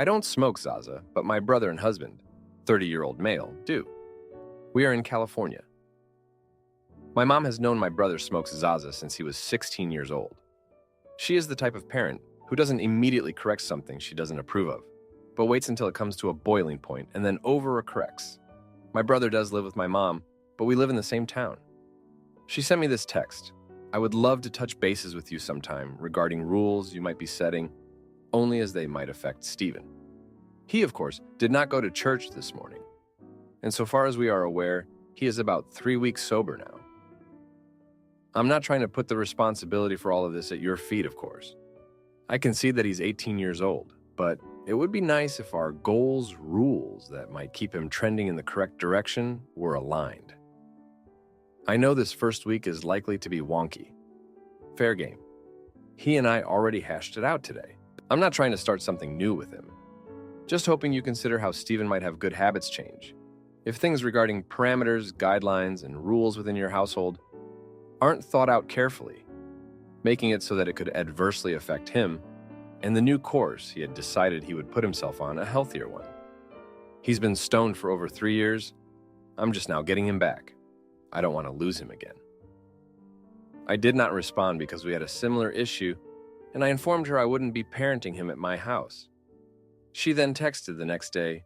I don't smoke Zaza, but my brother and husband, 30-year-old male, do. We are in California. My mom has known my brother smokes Zaza since he was 16 years old. She is the type of parent who doesn't immediately correct something she doesn't approve of, but waits until it comes to a boiling point and then overcorrects. My brother does live with my mom, but we live in the same town. She sent me this text. I would love to touch bases with you sometime regarding rules you might be setting, only as they might affect Stephen. He, of course, did not go to church this morning, and so far as we are aware, he is about 3 weeks sober now. I'm not trying to put the responsibility for all of this at your feet, of course. I can see that he's 18 years old, but it would be nice if our goals, rules that might keep him trending in the correct direction were aligned. I know this first week is likely to be wonky. Fair game. He and I already hashed it out today. I'm not trying to start something new with him. Just hoping you consider how Stephen might have good habits change. If things regarding parameters, guidelines, and rules within your household aren't thought out carefully, making it so that it could adversely affect him and the new course he had decided he would put himself on, a healthier one. He's been stoned for over 3 years. I'm just now getting him back. I don't want to lose him again. I did not respond because we had a similar issue, and I informed her I wouldn't be parenting him at my house. She then texted the next day,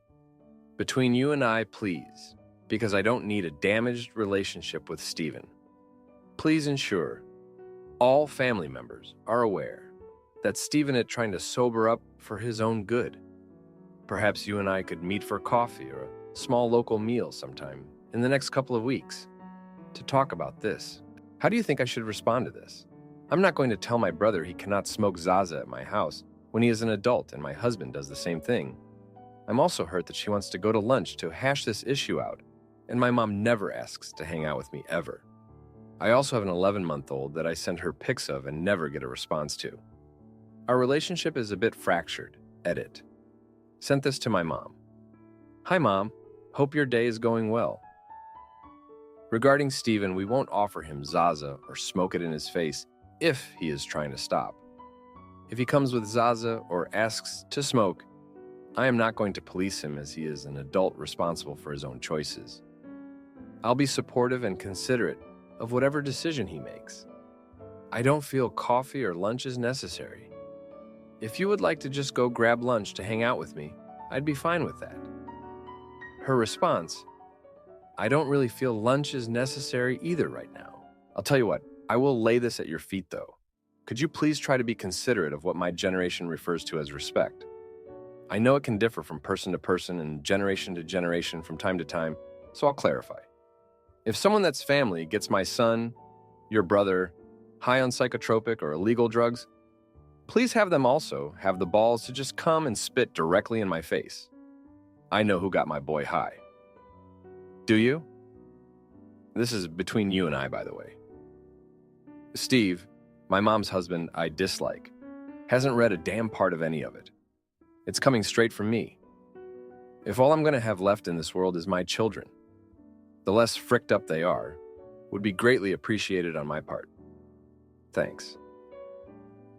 "Between you and I, please, because I don't need a damaged relationship with Stephen. Please ensure all family members are aware that Stephen is trying to sober up for his own good. Perhaps you and I could meet for coffee or a small local meal sometime in the next couple of weeks to talk about this." How do you think I should respond to this? I'm not going to tell my brother he cannot smoke Zaza at my house when he is an adult and my husband does the same thing. I'm also hurt that she wants to go to lunch to hash this issue out, and my mom never asks to hang out with me ever. I also have an 11-month-old that I send her pics of and never get a response to. Our relationship is a bit fractured. Edit. Sent this to my mom. Hi, Mom. Hope your day is going well. Regarding Stephen, we won't offer him Zaza or smoke it in his face if he is trying to stop. If he comes with Zaza or asks to smoke, I am not going to police him as he is an adult responsible for his own choices. I'll be supportive and considerate of whatever decision he makes. I don't feel coffee or lunch is necessary. If you would like to just go grab lunch to hang out with me, I'd be fine with that. Her response, I don't really feel lunch is necessary either right now. I'll tell you what, I will lay this at your feet though. Could you please try to be considerate of what my generation refers to as respect? I know it can differ from person to person and generation to generation from time to time, so I'll clarify. If someone that's family gets my son, your brother, high on psychotropic or illegal drugs, please have them also have the balls to just come and spit directly in my face. I know who got my boy high. Do you? This is between you and I, by the way. Steve, my mom's husband I dislike, hasn't read a damn part of any of it. It's coming straight from me. If all I'm going to have left in this world is my children, the less fricked up they are, would be greatly appreciated on my part. Thanks.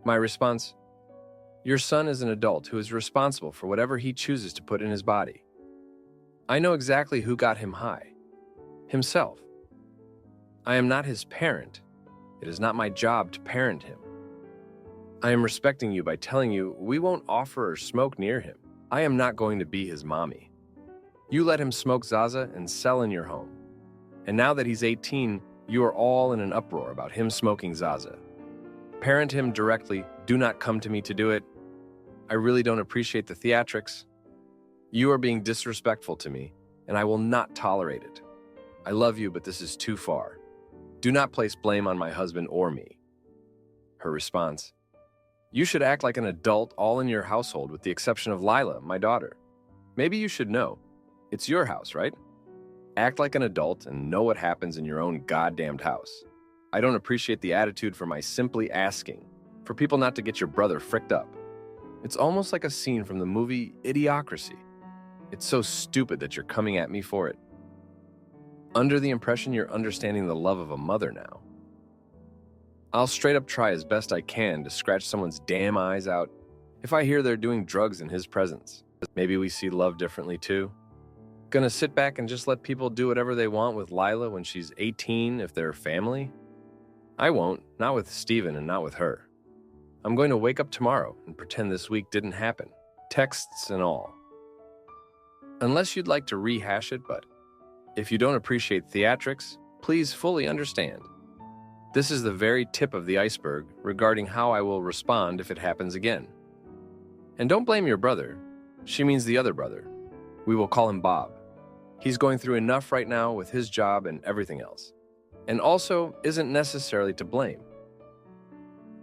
My response, your son is an adult who is responsible for whatever he chooses to put in his body. I know exactly who got him high. Himself. I am not his parent. It is not my job to parent him. I am respecting you by telling you we won't offer or smoke near him. I am not going to be his mommy. You let him smoke Zaza and sell in your home. And now that he's 18, you are all in an uproar about him smoking Zaza. Parent him directly. Do not come to me to do it. I really don't appreciate the theatrics. You are being disrespectful to me, and I will not tolerate it. I love you, but this is too far. Do not place blame on my husband or me. Her response, you should act like an adult all in your household with the exception of Lila, my daughter. Maybe you should know. It's your house, right? Act like an adult and know what happens in your own goddamned house. I don't appreciate the attitude for my simply asking for people not to get your brother fricked up. It's almost like a scene from the movie Idiocracy. It's so stupid that you're coming at me for it. Under the impression you're understanding the love of a mother now. I'll straight up try as best I can to scratch someone's damn eyes out If I hear they're doing drugs in his presence, maybe we see love differently too. Gonna sit back and just let people do whatever they want with Lila when she's 18 if they're family? I won't, not with Steven and not with her. I'm going to wake up tomorrow and pretend this week didn't happen, texts and all. Unless you'd like to rehash it, but if you don't appreciate theatrics, please fully understand. This is the very tip of the iceberg regarding how I will respond if it happens again. And don't blame your brother. She means the other brother. We will call him Bob. He's going through enough right now with his job and everything else, and also isn't necessarily to blame.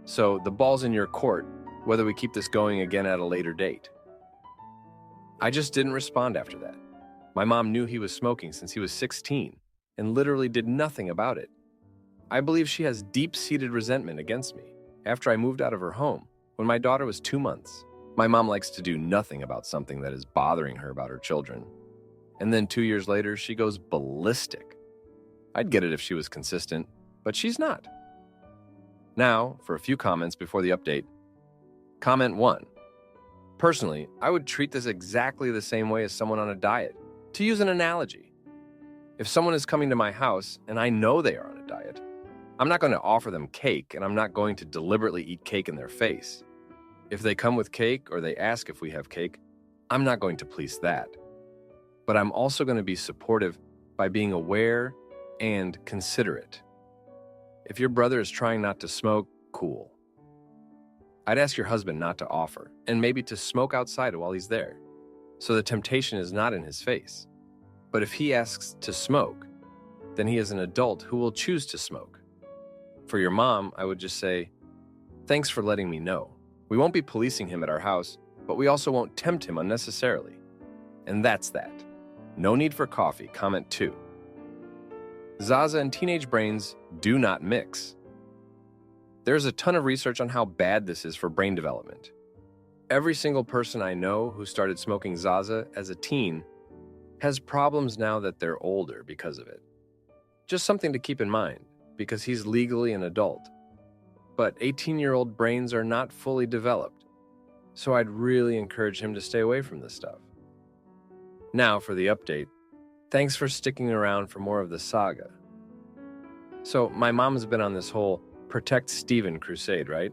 So the ball's in your court, whether we keep this going again at a later date. I just didn't respond after that. My mom knew he was smoking since he was 16 and literally did nothing about it. I believe she has deep-seated resentment against me after I moved out of her home when my daughter was 2 months. My mom likes to do nothing about something that is bothering her about her children. And then 2 years later, she goes ballistic. I'd get it if she was consistent, but she's not. Now, for a few comments before the update. Comment 1. Personally, I would treat this exactly the same way as someone on a diet. To use an analogy, if someone is coming to my house and I know they are on a diet, I'm not going to offer them cake and I'm not going to deliberately eat cake in their face. If they come with cake or they ask if we have cake, I'm not going to police that. But I'm also going to be supportive by being aware and considerate. If your brother is trying not to smoke, cool. I'd ask your husband not to offer, and maybe to smoke outside while he's there, so the temptation is not in his face. But if he asks to smoke, then he is an adult who will choose to smoke. For your mom, I would just say, thanks for letting me know. We won't be policing him at our house, but we also won't tempt him unnecessarily. And that's that. No need for coffee. Comment 2. Zaza and teenage brains do not mix. There's a ton of research on how bad this is for brain development. Every single person I know who started smoking Zaza as a teen has problems now that they're older because of it. Just something to keep in mind, because he's legally an adult. But 18-year-old brains are not fully developed, so I'd really encourage him to stay away from this stuff. Now for the update. Thanks for sticking around for more of the saga. So my mom's been on this whole protect Steven crusade, right?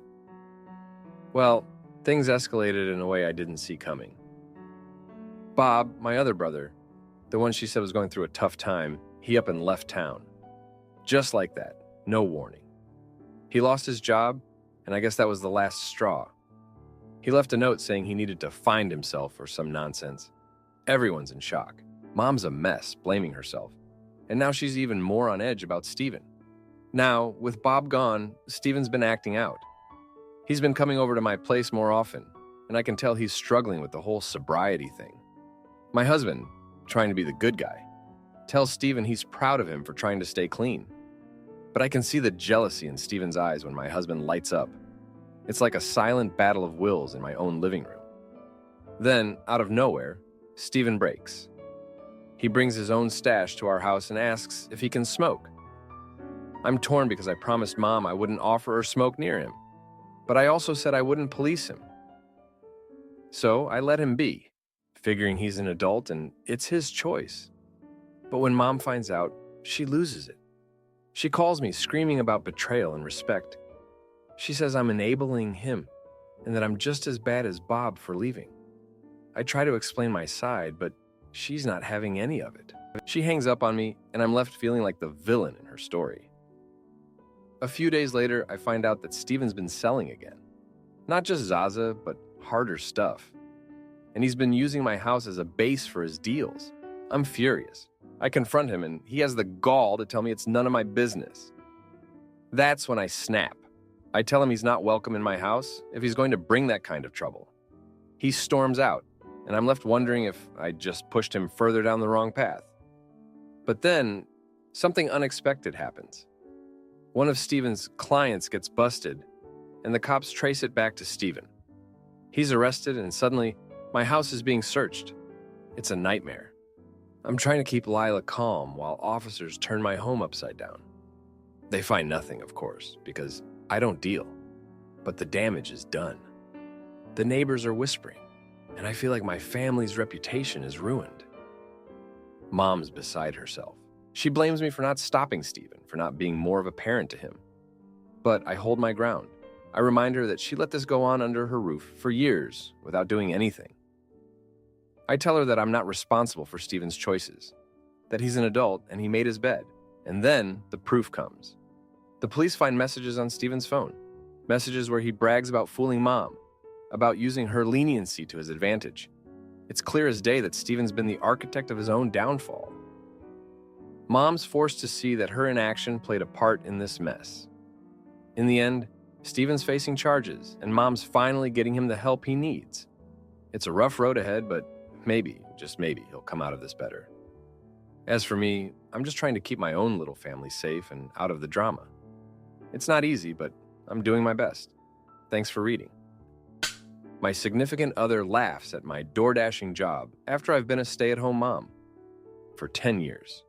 Well, things escalated in a way I didn't see coming. Bob, my other brother, the one she said was going through a tough time, he up and left town. Just like that, no warning. He lost his job, and I guess that was the last straw. He left a note saying he needed to find himself or some nonsense. Everyone's in shock. Mom's a mess, blaming herself. And now she's even more on edge about Steven. Now, with Bob gone, Steven's been acting out. He's been coming over to my place more often, and I can tell he's struggling with the whole sobriety thing. My husband, trying to be the good guy, tells Steven he's proud of him for trying to stay clean. But I can see the jealousy in Steven's eyes when my husband lights up. It's like a silent battle of wills in my own living room. Then, out of nowhere, Steven breaks. He brings his own stash to our house and asks if he can smoke. I'm torn because I promised Mom I wouldn't offer or smoke near him, but I also said I wouldn't police him. So I let him be, figuring he's an adult and it's his choice. But when Mom finds out, she loses it. She calls me screaming about betrayal and respect. She says I'm enabling him and that I'm just as bad as Bob for leaving. I try to explain my side, but she's not having any of it. She hangs up on me, and I'm left feeling like the villain in her story. A few days later, I find out that Steven's been selling again. Not just Zaza, but harder stuff. And he's been using my house as a base for his deals. I'm furious. I confront him, and he has the gall to tell me it's none of my business. That's when I snap. I tell him he's not welcome in my house if he's going to bring that kind of trouble. He storms out, and I'm left wondering if I just pushed him further down the wrong path. But then, something unexpected happens. One of Steven's clients gets busted, and the cops trace it back to Steven. He's arrested, and suddenly, my house is being searched. It's a nightmare. I'm trying to keep Lila calm while officers turn my home upside down. They find nothing, of course, because I don't deal. But the damage is done. The neighbors are whispering, and I feel like my family's reputation is ruined. Mom's beside herself. She blames me for not stopping Steven, for not being more of a parent to him. But I hold my ground. I remind her that she let this go on under her roof for years without doing anything. I tell her that I'm not responsible for Steven's choices, that he's an adult and he made his bed. And then the proof comes. The police find messages on Steven's phone, messages where he brags about fooling Mom, about using her leniency to his advantage. It's clear as day that Steven's been the architect of his own downfall. Mom's forced to see that her inaction played a part in this mess. In the end, Steven's facing charges, and Mom's finally getting him the help he needs. It's a rough road ahead, but maybe, just maybe, he'll come out of this better. As for me, I'm just trying to keep my own little family safe and out of the drama. It's not easy, but I'm doing my best. Thanks for reading. My significant other laughs at my door-dashing job after I've been a stay-at-home mom for 10 years.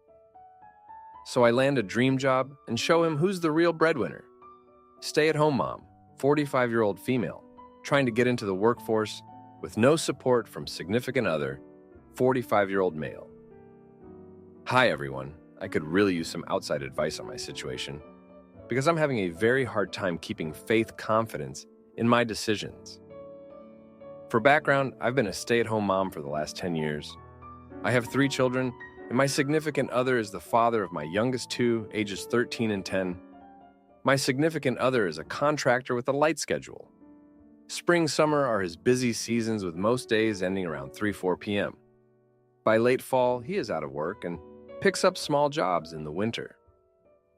So I land a dream job and show him who's the real breadwinner. Stay-at-home mom, 45-year-old female, trying to get into the workforce with no support from significant other, 45-year-old male. Hi everyone, I could really use some outside advice on my situation because I'm having a very hard time keeping confidence in my decisions. For background, I've been a stay-at-home mom for the last 10 years. I have 3 children, and my significant other is the father of my youngest 2, ages 13 and 10. My significant other is a contractor with a light schedule. Spring, summer are his busy seasons with most days ending around 3-4 p.m. By late fall, he is out of work and picks up small jobs in the winter.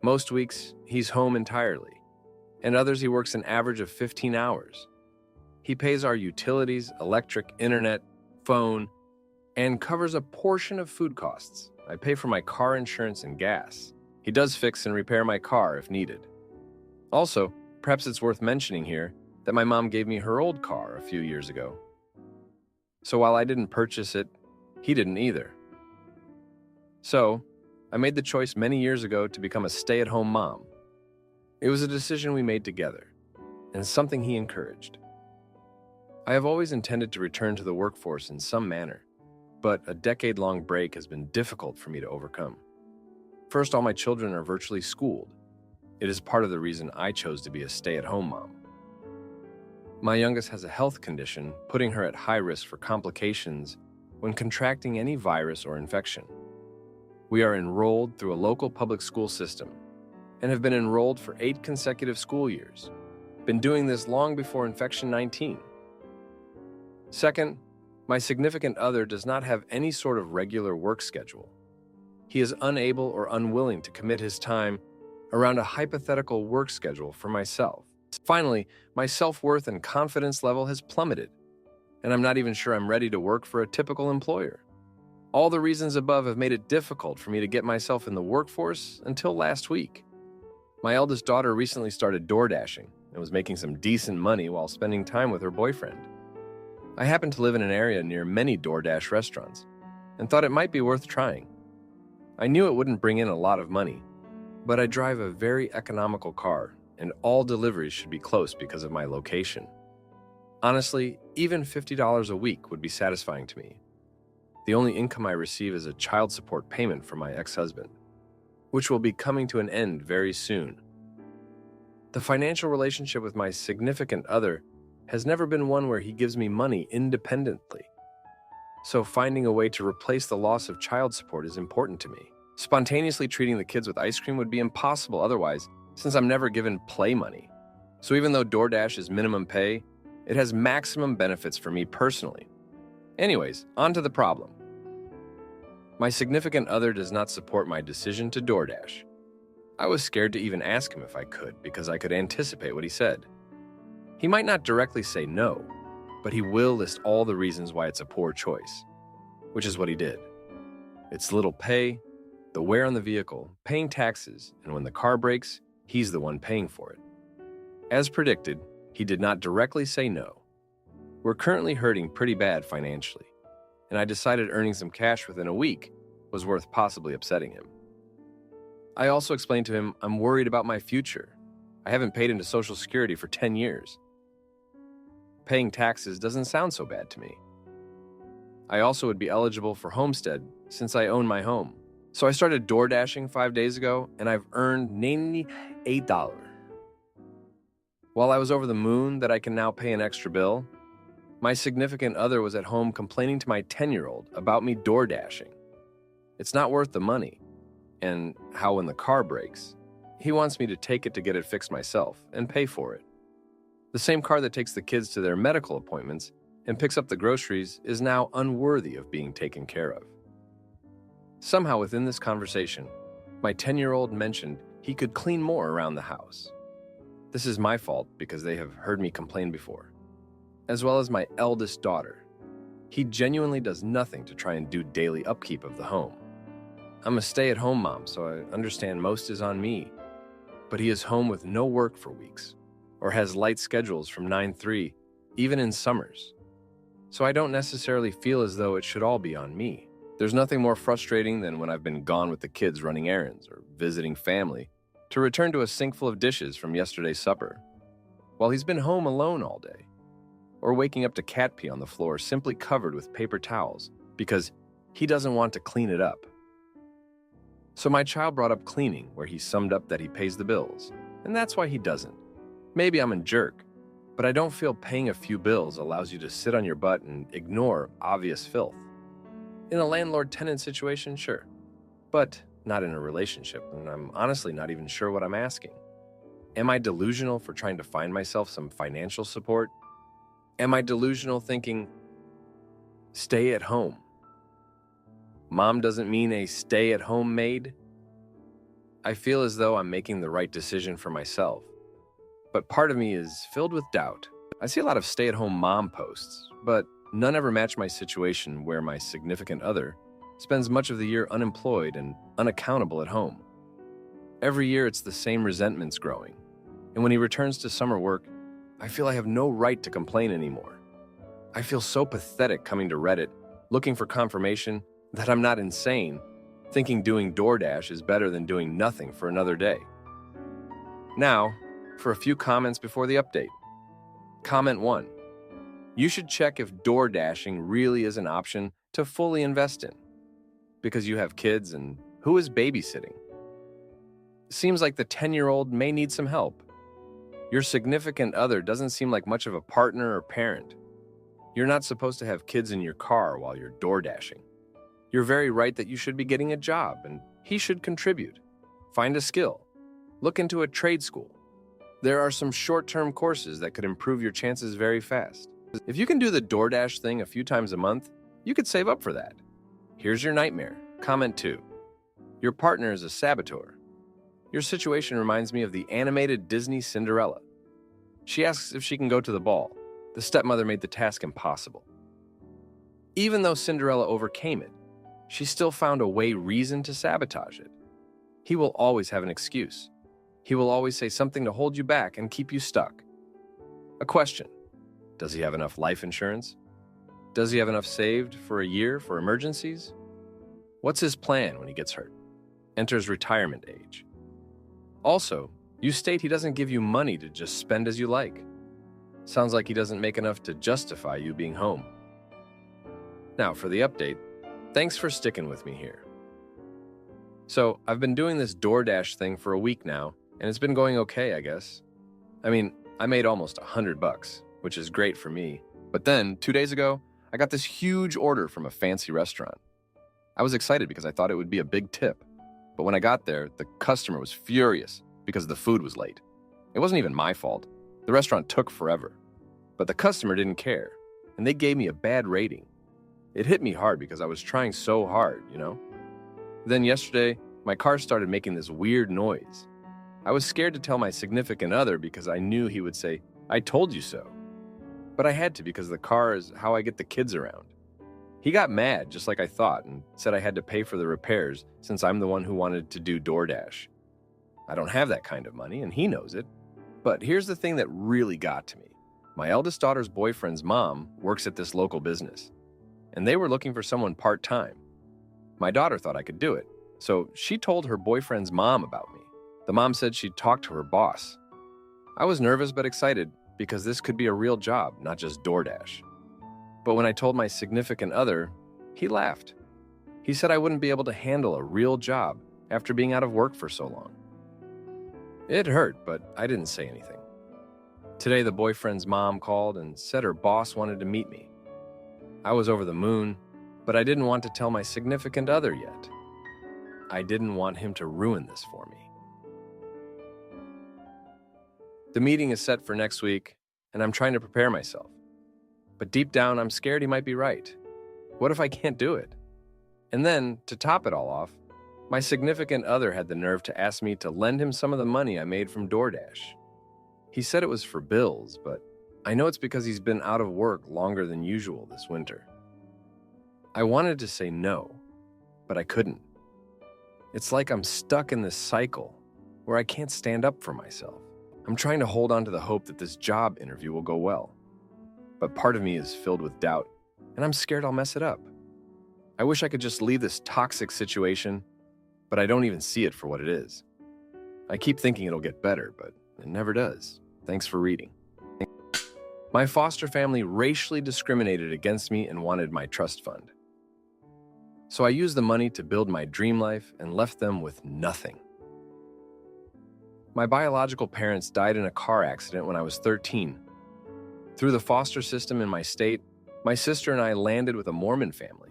Most weeks, he's home entirely, and others he works an average of 15 hours. He pays our utilities, electric, internet, phone, and covers a portion of food costs. I pay for my car insurance and gas. He does fix and repair my car if needed. Also, perhaps it's worth mentioning here that my mom gave me her old car a few years ago. So while I didn't purchase it, he didn't either. So, I made the choice many years ago to become a stay-at-home mom. It was a decision we made together, and something he encouraged. I have always intended to return to the workforce in some manner, but a decade-long break has been difficult for me to overcome. First, all my children are virtually schooled. It is part of the reason I chose to be a stay-at-home mom. My youngest has a health condition, putting her at high risk for complications when contracting any virus or infection. We are enrolled through a local public school system and have been enrolled for 8 consecutive school years. Been doing this long before infection 19. Second, my significant other does not have any sort of regular work schedule. He is unable or unwilling to commit his time around a hypothetical work schedule for myself. Finally, my self-worth and confidence level has plummeted, and I'm not even sure I'm ready to work for a typical employer. All the reasons above have made it difficult for me to get myself in the workforce until last week. My eldest daughter recently started door dashing and was making some decent money while spending time with her boyfriend. I happen to live in an area near many DoorDash restaurants and thought it might be worth trying. I knew it wouldn't bring in a lot of money, but I drive a very economical car and all deliveries should be close because of my location. Honestly, even $50 a week would be satisfying to me. The only income I receive is a child support payment from my ex-husband, which will be coming to an end very soon. The financial relationship with my significant other has never been one where he gives me money independently. So finding a way to replace the loss of child support is important to me. Spontaneously treating the kids with ice cream would be impossible otherwise, since I'm never given play money. So even though DoorDash is minimum pay, it has maximum benefits for me personally. Anyways, on to the problem. My significant other does not support my decision to DoorDash. I was scared to even ask him if I could because I could anticipate what he said. He might not directly say no, but he will list all the reasons why it's a poor choice, which is what he did. It's little pay, the wear on the vehicle, paying taxes, and when the car breaks, he's the one paying for it. As predicted, he did not directly say no. We're currently hurting pretty bad financially, and I decided earning some cash within a week was worth possibly upsetting him. I also explained to him I'm worried about my future. I haven't paid into Social Security for 10 years. paying taxes doesn't sound so bad to me. I also would be eligible for homestead since I own my home. So I started door dashing 5 days ago, and I've earned $98. While I was over the moon that I can now pay an extra bill, my significant other was at home complaining to my 10-year-old about me door dashing. It's not worth the money, and how when the car breaks, he wants me to take it to get it fixed myself and pay for it. The same car that takes the kids to their medical appointments and picks up the groceries is now unworthy of being taken care of. Somehow within this conversation, my 10-year-old mentioned he could clean more around the house. This is my fault because they have heard me complain before, as well as my eldest daughter. He genuinely does nothing to try and do daily upkeep of the home. I'm a stay-at-home mom, so I understand most is on me, but he is home with no work for weeks, or has light schedules from 9-3, even in summers. So I don't necessarily feel as though it should all be on me. There's nothing more frustrating than when I've been gone with the kids running errands or visiting family to return to a sink full of dishes from yesterday's supper, while he's been home alone all day, or waking up to cat pee on the floor simply covered with paper towels because he doesn't want to clean it up. So my child brought up cleaning, where he summed up that he pays the bills, and that's why he doesn't. Maybe I'm a jerk, but I don't feel paying a few bills allows you to sit on your butt and ignore obvious filth. In a landlord-tenant situation, sure, but not in a relationship, and I'm honestly not even sure what I'm asking. Am I delusional for trying to find myself some financial support? Am I delusional thinking, stay at home? Mom doesn't mean a stay-at-home maid? I feel as though I'm making the right decision for myself, but part of me is filled with doubt. I see a lot of stay-at-home mom posts, but none ever match my situation where my significant other spends much of the year unemployed and unaccountable at home. Every year it's the same resentments growing, and when he returns to summer work, I feel I have no right to complain anymore. I feel so pathetic coming to Reddit, looking for confirmation that I'm not insane, thinking doing DoorDash is better than doing nothing for another day. Now, for a few comments before the update. Comment 1. You should check if door dashing really is an option to fully invest in, because you have kids and who is babysitting? Seems like the 10-year-old may need some help. Your significant other doesn't seem like much of a partner or parent. You're not supposed to have kids in your car while you're door dashing. You're very right that you should be getting a job and he should contribute. Find a skill. Look into a trade school. There are some short-term courses that could improve your chances very fast. If you can do the DoorDash thing a few times a month, you could save up for that. Here's your nightmare. Comment 2. Your partner is a saboteur. Your situation reminds me of the animated Disney Cinderella. She asks if she can go to the ball. The stepmother made the task impossible. Even though Cinderella overcame it, she still found a reason to sabotage it. He will always have an excuse. He will always say something to hold you back and keep you stuck. A question. Does he have enough life insurance? Does he have enough saved for a year for emergencies? What's his plan when he gets hurt? Enters retirement age. Also, you state he doesn't give you money to just spend as you like. Sounds like he doesn't make enough to justify you being home. Now for the update. Thanks for sticking with me here. So, I've been doing this DoorDash thing for a week now, and it's been going okay, I guess. I mean, I made almost $100, which is great for me. But then, 2 days ago, I got this huge order from a fancy restaurant. I was excited because I thought it would be a big tip. But when I got there, the customer was furious because the food was late. It wasn't even my fault. The restaurant took forever. But the customer didn't care, and they gave me a bad rating. It hit me hard because I was trying so hard, you know? Then yesterday, my car started making this weird noise. I was scared to tell my significant other because I knew he would say, "I told you so." But I had to because the car is how I get the kids around. He got mad, just like I thought, and said I had to pay for the repairs since I'm the one who wanted to do DoorDash. I don't have that kind of money, and he knows it. But here's the thing that really got to me. My eldest daughter's boyfriend's mom works at this local business, and they were looking for someone part-time. My daughter thought I could do it, so she told her boyfriend's mom about me. The mom said she'd talked to her boss. I was nervous but excited because this could be a real job, not just DoorDash. But when I told my significant other, he laughed. He said I wouldn't be able to handle a real job after being out of work for so long. It hurt, but I didn't say anything. Today, the boyfriend's mom called and said her boss wanted to meet me. I was over the moon, but I didn't want to tell my significant other yet. I didn't want him to ruin this for me. The meeting is set for next week, and I'm trying to prepare myself. But deep down, I'm scared he might be right. What if I can't do it? And then, to top it all off, my significant other had the nerve to ask me to lend him some of the money I made from DoorDash. He said it was for bills, but I know it's because he's been out of work longer than usual this winter. I wanted to say no, but I couldn't. It's like I'm stuck in this cycle where I can't stand up for myself. I'm trying to hold on to the hope that this job interview will go well. But part of me is filled with doubt, and I'm scared I'll mess it up. I wish I could just leave this toxic situation, but I don't even see it for what it is. I keep thinking it'll get better, but it never does. Thanks for reading. My foster family racially discriminated against me and wanted my trust fund. So I used the money to build my dream life and left them with nothing. My biological parents died in a car accident when I was 13. Through the foster system in my state, my sister and I landed with a Mormon family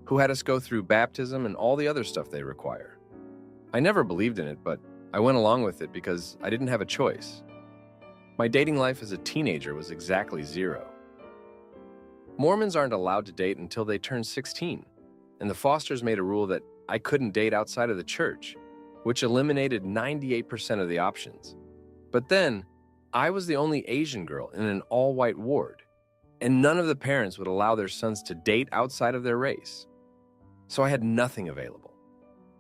who had us go through baptism and all the other stuff they require. I never believed in it, but I went along with it because I didn't have a choice. My dating life as a teenager was exactly 0. Mormons aren't allowed to date until they turn 16, and the fosters made a rule that I couldn't date outside of the church, which eliminated 98% of the options. But then, I was the only Asian girl in an all-white ward, and none of the parents would allow their sons to date outside of their race. So I had nothing available.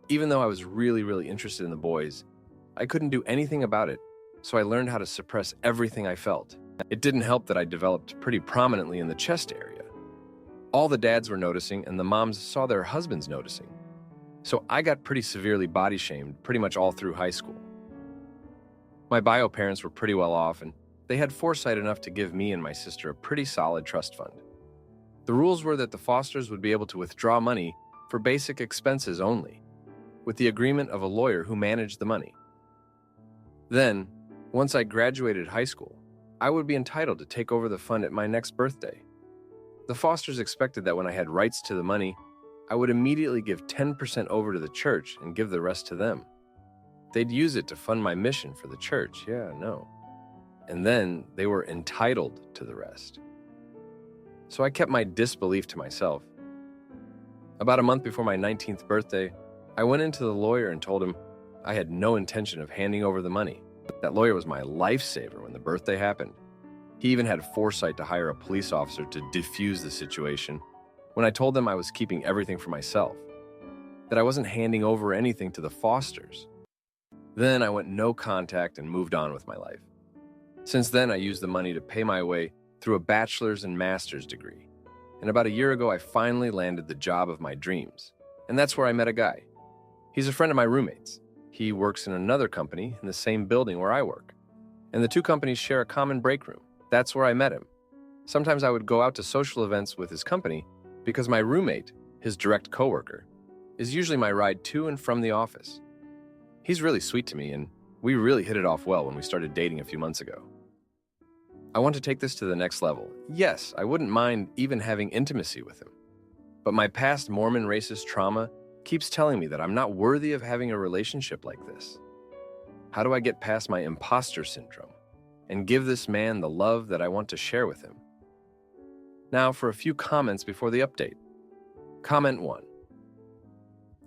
Even though I was really interested in the boys, I couldn't do anything about it, so I learned how to suppress everything I felt. It didn't help that I developed pretty prominently in the chest area. All the dads were noticing, and the moms saw their husbands noticing. So I got pretty severely body shamed pretty much all through high school. My bio parents were pretty well off, and they had foresight enough to give me and my sister a pretty solid trust fund. The rules were that the fosters would be able to withdraw money for basic expenses only, with the agreement of a lawyer who managed the money. Then, once I graduated high school, I would be entitled to take over the fund at my next birthday. The fosters expected that when I had rights to the money, I would immediately give 10% over to the church and give the rest to them. They'd use it to fund my mission for the church, and then they were entitled to the rest. So I kept my disbelief to myself. About a month before my 19th birthday, I went into the lawyer and told him I had no intention of handing over the money. That lawyer was my lifesaver when the birthday happened. He even had foresight to hire a police officer to defuse the situation when I told them I was keeping everything for myself, that I wasn't handing over anything to the fosters. Then I went no contact and moved on with my life. Since then, I used the money to pay my way through a bachelor's and master's degree. And about a year ago, I finally landed the job of my dreams. And that's where I met a guy. He's a friend of my roommate's. He works in another company in the same building where I work. And the two companies share a common break room. That's where I met him. Sometimes I would go out to social events with his company because my roommate, his direct coworker, is usually my ride to and from the office. He's really sweet to me, and we really hit it off well when we started dating a few months ago. I want to take this to the next level. Yes, I wouldn't mind even having intimacy with him. But my past Mormon racist trauma keeps telling me that I'm not worthy of having a relationship like this. How do I get past my imposter syndrome and give this man the love that I want to share with him? Now for a few comments before the update. Comment 1.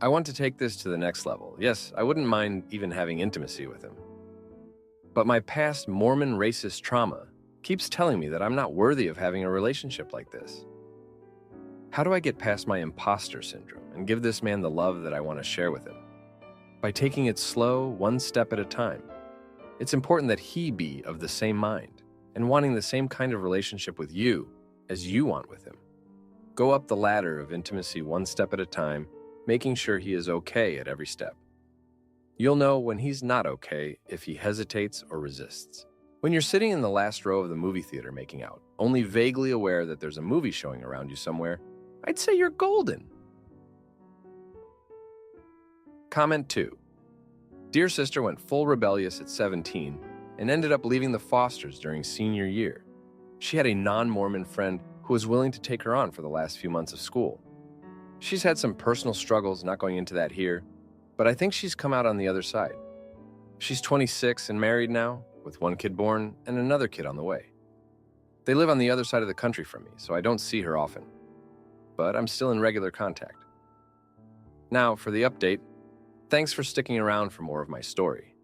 I want to take this to the next level. Yes, I wouldn't mind even having intimacy with him. But my past Mormon racist trauma keeps telling me that I'm not worthy of having a relationship like this. How do I get past my imposter syndrome and give this man the love that I want to share with him? By taking it slow, one step at a time. It's important that he be of the same mind and wanting the same kind of relationship with you as you want with him. Go up the ladder of intimacy one step at a time, making sure he is okay at every step. You'll know when he's not okay if he hesitates or resists. When you're sitting in the last row of the movie theater making out, only vaguely aware that there's a movie showing around you somewhere, I'd say you're golden. Comment 2. Dear sister went full rebellious at 17 and ended up leaving the Fosters during senior year. She had a non-Mormon friend who was willing to take her on for the last few months of school. She's had some personal struggles, not going into that here, but I think she's come out on the other side. She's 26 and married now, with one kid born and another kid on the way. They live on the other side of the country from me, so I don't see her often. But I'm still in regular contact. Now, for the update, thanks for sticking around for more of my story.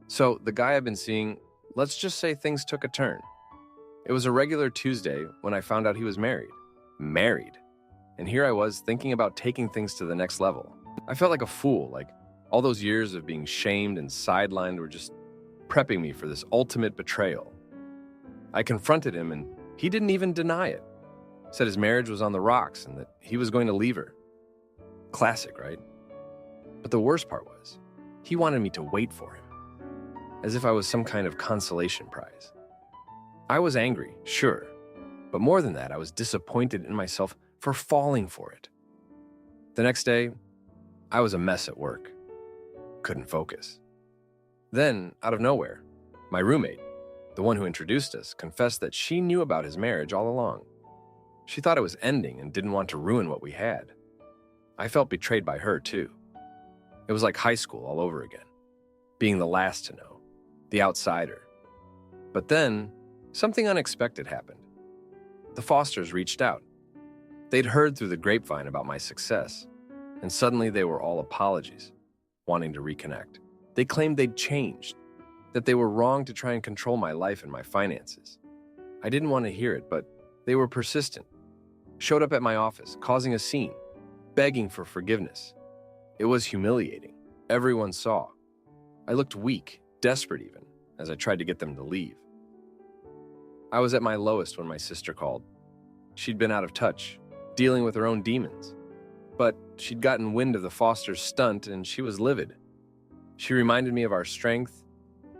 So, the guy I've been seeing, let's just say things took a turn. It was a regular Tuesday when I found out he was married. Married. And here I was thinking about taking things to the next level. I felt like a fool, like all those years of being shamed and sidelined were just prepping me for this ultimate betrayal. I confronted him and he didn't even deny it. Said his marriage was on the rocks and that he was going to leave her. Classic, right? But the worst part was, he wanted me to wait for him, as if I was some kind of consolation prize. I was angry, sure, but more than that, I was disappointed in myself for falling for it. The next day, I was a mess at work. Couldn't focus. Then, out of nowhere, my roommate, the one who introduced us, confessed that she knew about his marriage all along. She thought it was ending and didn't want to ruin what we had. I felt betrayed by her, too. It was like high school all over again, being the last to know, the outsider. But then, something unexpected happened. The Fosters reached out. They'd heard through the grapevine about my success, and suddenly they were all apologies, wanting to reconnect. They claimed they'd changed, that they were wrong to try and control my life and my finances. I didn't want to hear it, but they were persistent. Showed up at my office, causing a scene, begging for forgiveness. It was humiliating. Everyone saw. I looked weak, desperate even, as I tried to get them to leave. I was at my lowest when my sister called. She'd been out of touch, dealing with her own demons. But she'd gotten wind of the Foster's stunt and she was livid. She reminded me of our strength,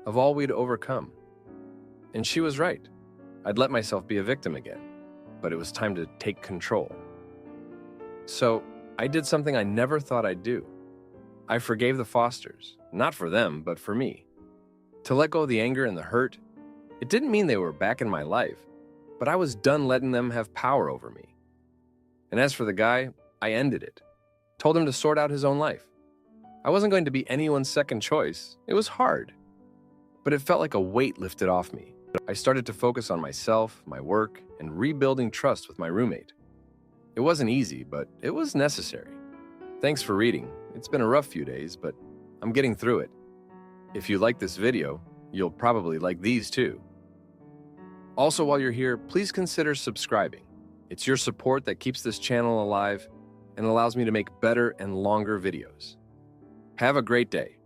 of all we'd overcome. And she was right. I'd let myself be a victim again, but it was time to take control. So I did something I never thought I'd do. I forgave the Fosters, not for them, but for me. To let go of the anger and the hurt, it didn't mean they were back in my life, but I was done letting them have power over me. And as for the guy, I ended it. Told him to sort out his own life. I wasn't going to be anyone's second choice. It was hard. But it felt like a weight lifted off me. I started to focus on myself, my work, and rebuilding trust with my roommate. It wasn't easy, but it was necessary. Thanks for reading. It's been a rough few days, but I'm getting through it. If you like this video, you'll probably like these too. Also, while you're here, please consider subscribing. It's your support that keeps this channel alive and allows me to make better and longer videos. Have a great day.